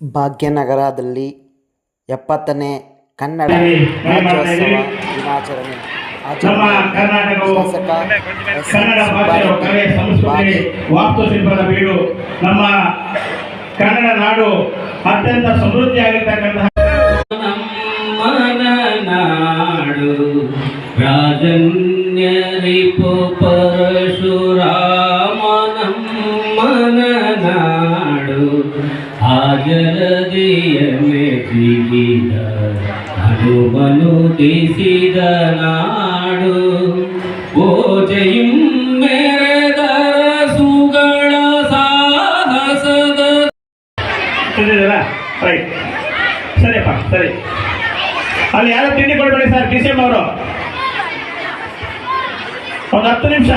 ಭಾಗ್ಯನಗರದಲ್ಲಿ 70ನೇ ಕನ್ನಡ ರಾಜ್ಯೋತ್ಸವ ದಿನಾಚರಣೆ ಶಾಸಕ ಕನ್ನಡ ಭಾಷೆಯ ಕಲೆ ಸಂಸ್ಕೃತಿ ವಾಸ್ತುಶಿಲ್ಪದ ಬೀಡು. ನಮ್ಮ ಕನ್ನಡ ನಾಡು ಅತ್ಯಂತ ಸಮೃದ್ಧಿಯಾಗಿರ್ತಕ್ಕಂತಹ ನಾಡು ರಾಜನ್ಯರಿಪು ಪರಶುರಾಮ ನಮ್ಮನ ನಾಡು ಹಾಜರದಿಯ ಮೆಚ್ಚಿದ ಹನುಮನು ದೇಸಿದ ನಾಡು ಓಜೆಯಂ ಮೆರೆದರ ಸುಗಳ ಸಾಹಸದ ರೈಟ್. ಸರಿಯಪ್ಪ, ಸರಿ. ಅಲ್ಲಿ ಯಾರು ತಿಂಡಿ ಕೊಡಬೇಡಿ ಸರ್. ಡಿ ಸಿ ಎಂ ಅವರು ಒಂದು 10 ನಿಮಿಷ